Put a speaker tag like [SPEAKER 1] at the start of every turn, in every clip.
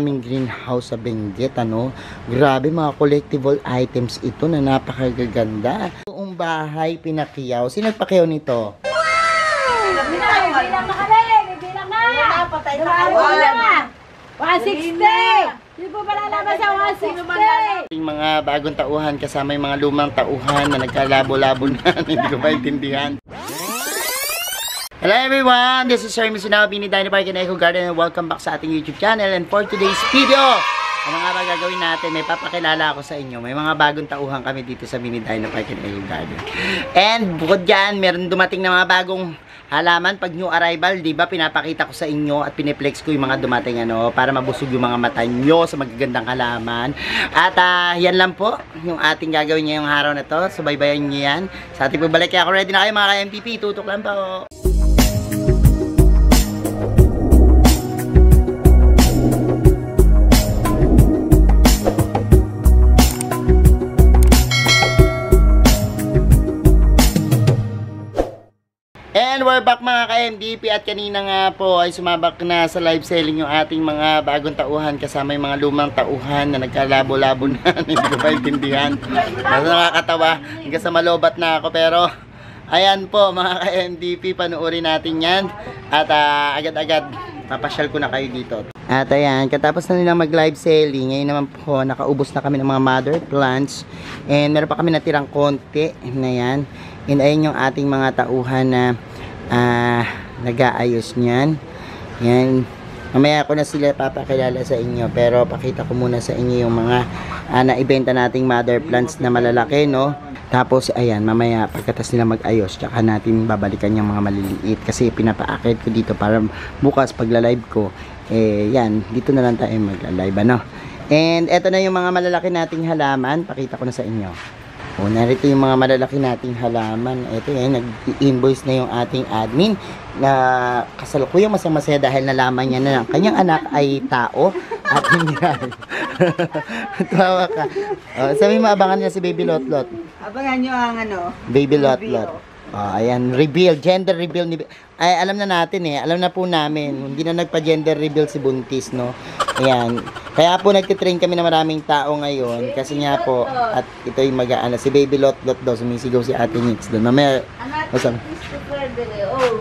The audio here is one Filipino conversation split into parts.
[SPEAKER 1] aming greenhouse sa Benguet, ano? Grabe, mga collectible items ito na napakagaganda. Buong bahay pinakiyaw. Sino nagpakiyaw nito?
[SPEAKER 2] Bilang na! Patay na! 160! Hindi po pala labas sa 160!
[SPEAKER 1] Yung mga bagong tauhan kasama yung mga lumang tauhan na nagkalabo-labo na. Hindi ko maintindihan. Hello everyone! This is Sir Misinawa, Bini Dino Park and Echo Garden, and welcome back sa ating YouTube channel. And for today's video, ang mga gagawin natin, may papakilala ako sa inyo. May mga bagong tauhan kami dito sa Bini Dino Park and Echo Garden. And bukod dyan, meron dumating na mga bagong halaman. Pag new arrival, di ba, pinapakita ko sa inyo at piniplex ko yung mga dumating, ano, para mabusog yung mga mata nyo sa magagandang halaman. At yan lang po yung ating gagawin ngayong araw na to. Subaybayan nyo yan. Sa ating pagbalik, kaya ako ready na kayo mga ka-MPP. Tutok lang po. And we're back mga ka-MDP, at kanina nga po ay sumabak na sa live selling yung ating mga bagong tauhan kasama yung mga lumang tauhan na nagkalabo-labo na. Hindi ko maintindihan. Nakakatawa hanggang sa malobat na ako, pero ayan po mga ka-MDP, panuorin natin yan at agad-agad papasyal ko na kayo dito. At ayan, katapos na nilang mag live selling, ngayon naman po nakaubos na kami ng mga mother plants, and meron pa kami natirang konti na yan. And ayan yung ating mga tauhan na nag-aayos niyan. Yan. Mamaya ko na sila papakilala sa inyo, pero pakita ko muna sa inyo yung mga naibenta nating mother plants na malalaki, no? Tapos ayan, mamaya pagkatas nila mag-ayos, tsaka natin babalikan yung mga maliliit kasi pinapaakit ko dito para bukas pagla-live ko, yan, dito na lang tayo magla-live, ano? And eto na yung mga malalaki nating halaman, pakita ko na sa inyo. O, narito yung mga malalaki nating halaman. Ito yan, nag-invoice na yung ating admin na kasalukuyang masaya dahil nalaman niya na ang kanyang anak ay tao at hindi ay. Tawa ka. Sabi mo, abangan niya si Baby Lotlot.
[SPEAKER 2] Abangan nyo ang ano?
[SPEAKER 1] Baby Lotlot. Ayan, reveal, gender reveal ni... Ay, alam na natin alam na po namin. Hindi na nagpa-gender reveal si Buntis, no? Ayan. Kaya po nagtitrain kami na maraming tao ngayon. Kasi nga po, at ito yung mag-aana. Si Baby Lotlot daw, sumisigaw si Ate Nix doon. Mamaya,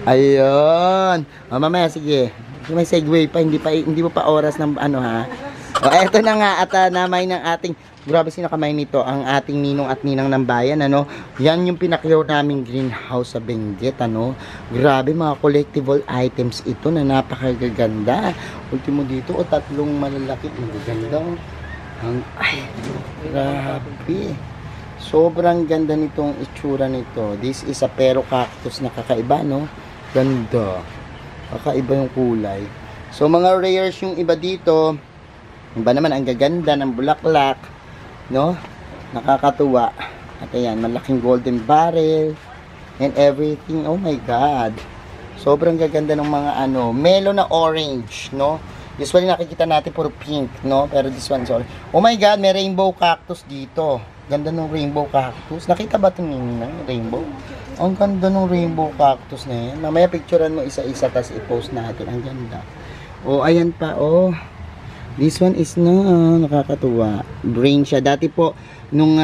[SPEAKER 1] ayun. Mamaya, sige. May segue pa, hindi mo pa oras ng ano, ha? Eto na nga, at namay ng ating, grabe sinakamay nito, ang ating ninong at ninang ng bayan, ano? Yan yung pinakiyaw naming greenhouse sa Benguet, ano? Grabe, mga collectible items ito na napakagaganda. Ultimo dito, tatlong malalaki, magaganda. Ay, grabe. Sobrang ganda nitong itsura nito. This is a pero cactus na kakaiba, no? Ganda. Kakaiba yung kulay. So, mga rares yung iba dito. Iba naman, ang gaganda ng bulaklak, no? Nakakatuwa. At ayan, malaking golden barrel and everything. Oh my God. Sobrang gaganda ng mga ano, melon na orange, no? Usually nakikita natin puro pink, no? Pero this one is orange. Oh my God, may rainbow cactus dito. Ganda ng rainbow cactus. Nakita ba ito ng rainbow? Ang ganda ng rainbow cactus na yan. Mamaya picturean mo isa-isa, tapos i-post natin. Ang ganda. Oh, ayan pa, oh. This one is nakakatuwa. Green siya. Dati po, nung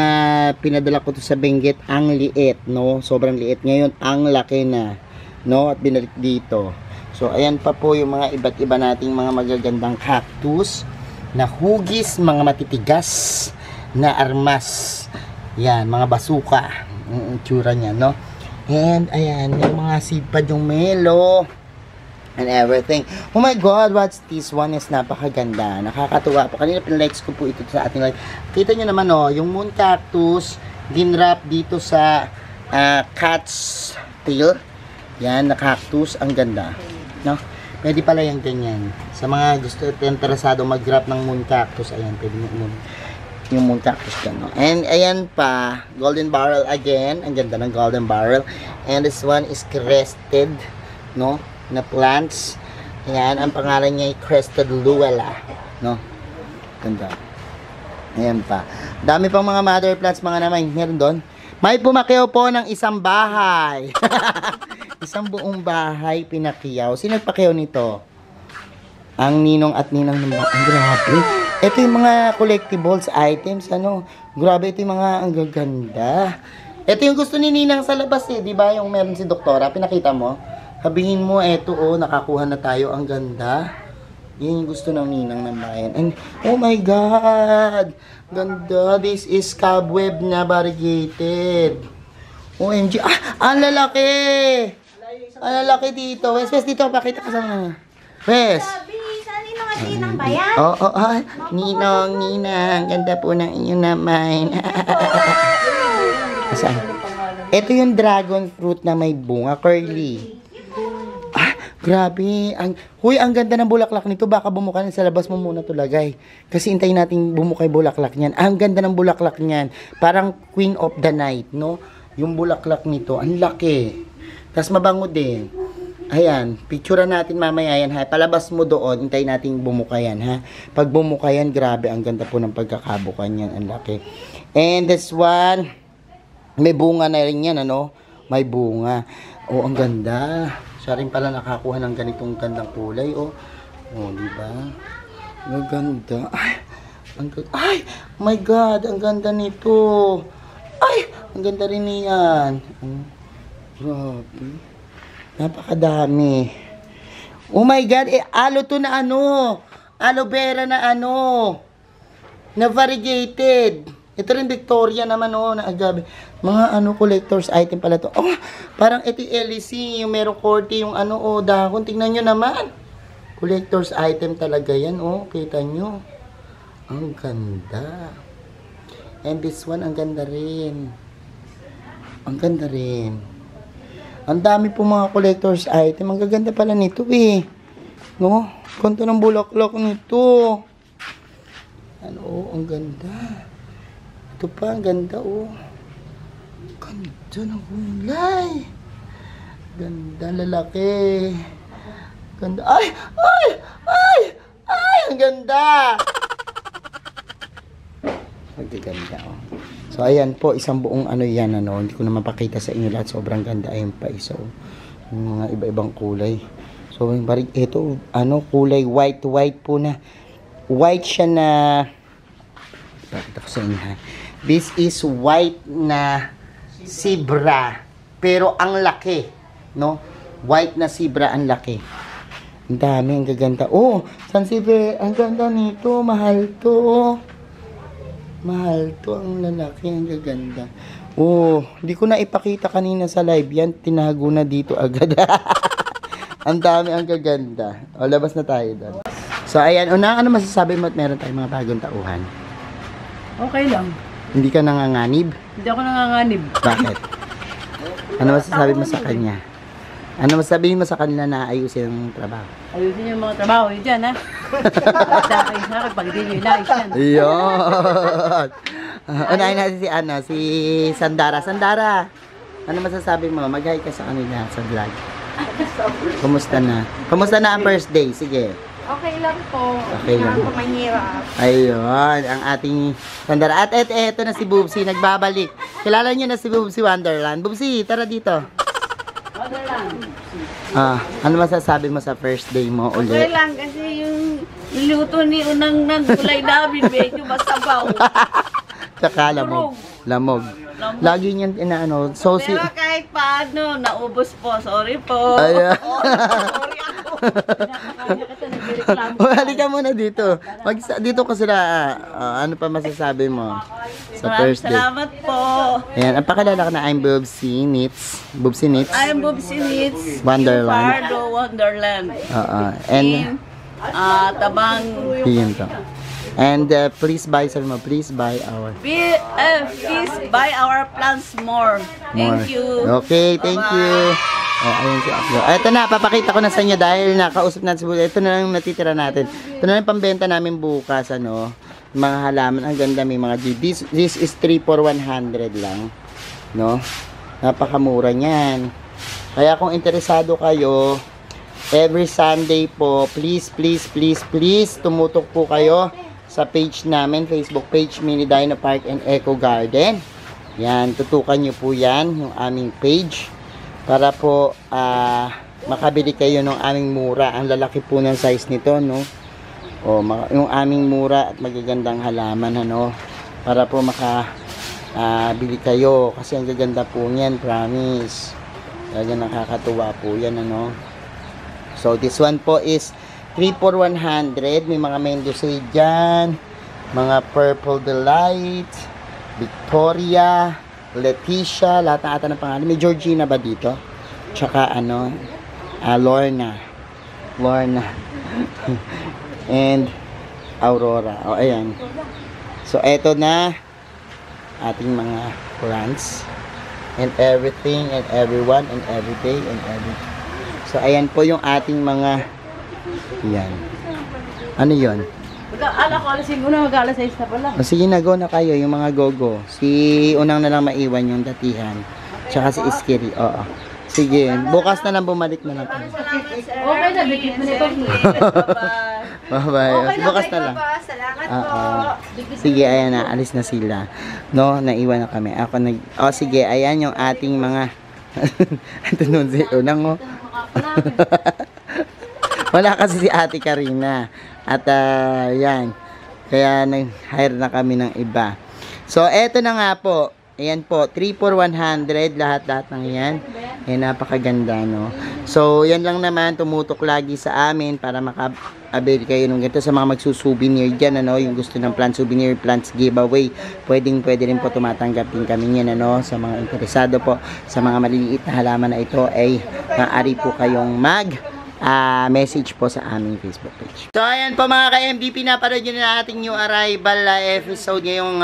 [SPEAKER 1] pinadala ko to sa Benguet, ang liit, no? Sobrang liit. Ngayon, ang laki na, no? At binalik dito. So, ayan pa po yung mga iba't iba nating mga magagandang cactus na hugis, mga matitigas na armas. Yan, mga basuka. Ang tsura niya, no? And, ayan, yung mga sipad yung melo and everything. Oh my God, what's this one? Is napakaganda. Nakakatuwa po. Kanina pinlikes ko po ito sa ating live. Kita nyo naman, oh, yung moon cactus, ginwrap dito sa cat's tail. Yan, na cactus. Ang ganda. No? Pwede pala yung ganyan. Sa mga gusto interesado mag-wrap ng moon cactus, ayan, pwede yung moon cactus dyan, no? And ayan pa, golden barrel again. Ang ganda ng golden barrel. And this one is crested, no? Na plants. Ayan, ang pangalan niya ay Crested Luella, no? Ganda. Ayan pa. Dami pang mga mother plants, mga naman. Meron doon. May pumakiyaw po ng isang bahay. Isang buong bahay pinakiyaw. Sino nagpakiyaw nito? ang ninong at ninang ng ang grabe. Ito yung mga collectibles items, ano. Grabe, ito yung mga ang gaganda. Ito yung gusto ni Ninang sa labas eh, di ba? Yung meron si Doktora, pinakita mo. Sabihin mo, eto oh, nakakuha na tayo, ang ganda. Yan yung gusto ng Ninang ng bayan. And, oh my God! Ganda, this is cobweb na variegated. OMG, ang lalaki! Ang lalaki dito. Wes, dito, pakita ka sa mga. Wes!
[SPEAKER 2] Ninang bayan?
[SPEAKER 1] Oo, Ninang, ganda po ng inyong naman. Saan? Ito yung dragon fruit na may bunga, curly. Grabe. Ang ganda ng bulaklak nito. Baka bumuka na sa labas mo muna to lagay. Kasi hintayin natin bumukay bulaklak niyan. Ang ganda ng bulaklak niyan. Parang queen of the night, no? Yung bulaklak nito, ang laki. Tapos mabango din. Ayan, picturean natin mamaya yan ha. Palabas mo doon, hintayin natin bumuka yan ha. Pag bumuka yan, grabe, ang ganda po ng pagkakabukan yan. Ang laki. And this one, may bunga na rin yan, ano? May bunga. Oh, ang ganda. Siya rin pala nakakuha ng ganitong gandang kulay, oh. Oh, di ba? Ang ganda. Ay, my God, ang ganda nito. Ay, ang ganda rin niyan. Oh, grabe. Napakadami. Oh my God, aloe to na ano. Aloe vera na ano. Na variegated. Ito rin Victoria naman, oh, na agabi. Mga ano, collector's item pala to. Oh, parang ito yung LEC, yung merong korte, yung ano, oh, dahon. Tingnan nyo naman. Collector's item talaga yan, oh. Kita nyo. Ang ganda. And this one, ang ganda rin. Ang ganda rin. Ang dami po mga collector's item. Ang gaganda pala nito, eh. No? Ganda ng bulaklak nito. Ano, oh, ang ganda. Ito pa, ang ganda, oh. Ganda ng kulay. Ganda, lalaki. Ganda. Ay! Ay! Ay! Ay! Ang ganda! Magaganda, oh. So, ayan po, isang buong ano yan, ano. Hindi ko na mapakita sa inyo lahat. Sobrang ganda. Ayan pa, isa, oh. Yung mga iba-ibang kulay. So, ito, ano, kulay white po na. White siya na, pakita ko sa inyo, ha. This is white na zebra. Pero ang laki, no? White na zebra, ang laki. Ang dami, ang gaganda. Oh, San Zebra, ang ganda nito. Mahal to. Mahal to, ang lalaki, ang gaganda. Oh, hindi ko na ipakita kanina sa live yan. Tinago na dito agad. Ang dami, ang gaganda. O, labas na tayo doon. So, ayan. Ano masasabi mo at meron tayong mga bagong tauhan?
[SPEAKER 2] Okay lang.
[SPEAKER 1] Hindi ka nanganganib?
[SPEAKER 2] Hindi ako nanganganib.
[SPEAKER 1] Bakit? Ano masasabi mo sa kanya? Ano masasabi mo sa kanila na ayusin ang trabaho?
[SPEAKER 2] Ayusin yung mga trabaho yun dyan, ha? Sa akin, pag hindi nyo inayos yan.
[SPEAKER 1] Iyon! Unahin natin si Sandara. Sandara, ano masasabi mo? Mag-hi ka sa kanila sa vlog. Kumusta na? Kumusta na ang first day? Sige.
[SPEAKER 3] Okay lang po.
[SPEAKER 1] Okay lang.
[SPEAKER 3] Hindi ako mahirap.
[SPEAKER 1] Ayun, ang ating Sandara. At eto na si Bubsy, nagbabalik. Kilala niyo na si Bubsy Wonderland. Bubsy, tara dito. Ano masasabi mo sa first day mo
[SPEAKER 3] Okay
[SPEAKER 1] ulit?
[SPEAKER 3] lang kasi yung niluto ni Unang ng gulay namin medyo masabaw.
[SPEAKER 1] Tsaka lamog. Lamog. Lagi niyan inaano. So si
[SPEAKER 3] Pero kahit paano, naubos po. Sorry po.
[SPEAKER 1] Ayan.
[SPEAKER 3] Sorry ako.
[SPEAKER 1] Halika muna dito. Dito ka sila. Ano pa masasabi mo sa
[SPEAKER 3] Maraming
[SPEAKER 1] first day?
[SPEAKER 3] salamat po.
[SPEAKER 1] Ayan, ang pakilala ko na I'm Bubsy Knits. Bubsy Knits.
[SPEAKER 3] I'm Bubsy Needs.
[SPEAKER 1] Wonderland.
[SPEAKER 3] Pardo Wonderland.
[SPEAKER 1] And
[SPEAKER 3] Tabang.
[SPEAKER 1] yun to. And please buy, sabi mo, please buy our
[SPEAKER 3] Please buy our plants more. Thank you.
[SPEAKER 1] Okay, thank you. Oh, ayun si Aklo. Ito na, papakita ko na sa inyo dahil nakausap natin si Bubsy. Ito na lang natitira natin. Ito na lang pambenta namin bukas, ano. Mga halaman, ang ganda, may mga this is 3 for 100 lang. No? Napakamura niyan. Kaya kung interesado kayo, every Sunday po, please tumutok po kayo sa page namin, Facebook page, Mini Dino Park and Eco Garden. Yan, tutukan nyo po yan, yung aming page. Para po, makabili kayo ng aming mura. Ang lalaki po ng size nito, no? O, yung aming mura at magagandang halaman, ano? Para po bili kayo. Kasi ang gaganda po niyan, promise. Talaga nakakatuwa po yan, ano? So, this one po is 3 for 100. May mga Mendoza dyan. Mga Purple Delight. Victoria. Leticia. Lahat na ata ng pangalan. May Georgina ba dito? Tsaka ano? Lorna. And Aurora. O, ayan. So, eto na ating mga brands. And everything and everyone and everyday and everything. So, ayan po yung ating mga yan. Ano yon?
[SPEAKER 3] Mag-alas 6 na pala.
[SPEAKER 1] O, sige na, go na kayo, yung mga go-go. Si Unang na lang maiwan yung datihan. Tsaka si Iskiri, oo. Sige, bukas na lang bumalik na lang tayo.
[SPEAKER 3] Okay na, bigit mo nito.
[SPEAKER 1] Bye-bye. Bukas na lang.
[SPEAKER 2] Salamat
[SPEAKER 1] Oo. Sige, ayan na, alis na sila. No, naiwan na kami. Sige, ayan yung ating mga ito nun si Unang, oh. Wala kasi si Ate Karina. At yan. Kaya nag-hire na kami ng iba. So, eto na nga po. Ayan po, 3 for 100. Lahat-lahat ng yan. Ayan, napakaganda, no? So, yan lang naman. Tumutok lagi sa amin para maka-avail kayo nung ganito sa mga magsusouvenir dyan, ano? Yung gusto ng plant souvenir, plants giveaway. Pwede rin po tumatanggap din kami yan, ano? Sa mga interesado po, sa mga maliliit na halaman na ito, ay maaari po kayong message po sa aming Facebook page. So, ayan po mga ka-MVP, naparod nyo na ating new arrival episode ngayong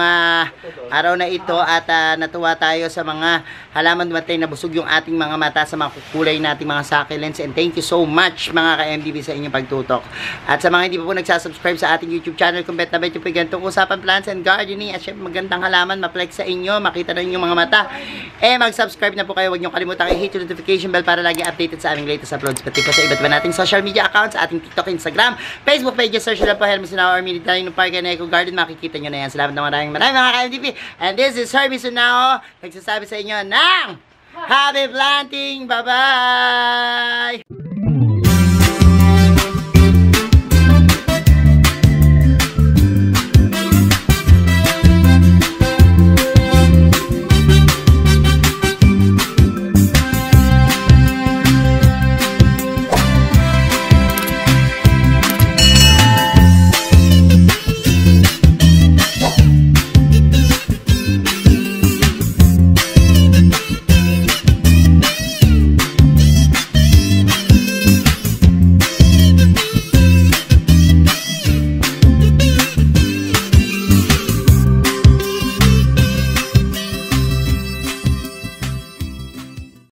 [SPEAKER 1] araw na ito at natuwa tayo sa mga halaman dumatay na busog yung ating mga mata sa mga kukulay nating mga succulents, and thank you so much mga ka-MVP sa inyong pagtutok. At sa mga hindi pa po nagsasubscribe sa ating YouTube channel, kung bet na bet yung ganitong usapan plants and gardening at syempre magandang halaman, ma-flex sa inyo, makita na yung mga mata, mag-subscribe na po kayo. Huwag nyo kalimutang i-hit yung notification bell para lagi updated sa aming latest uploads, pati po sa iba't iba nating social media accounts, ating TikTok, Instagram, Facebook pages. Search lang po Hermes Sunao or Military ng Park and Eco Garden, makikita nyo na yan. Salamat na maraming mga ka-MVP, and this is Hermes Sunao nagsasabi sa inyo ng happy planting. Bye bye.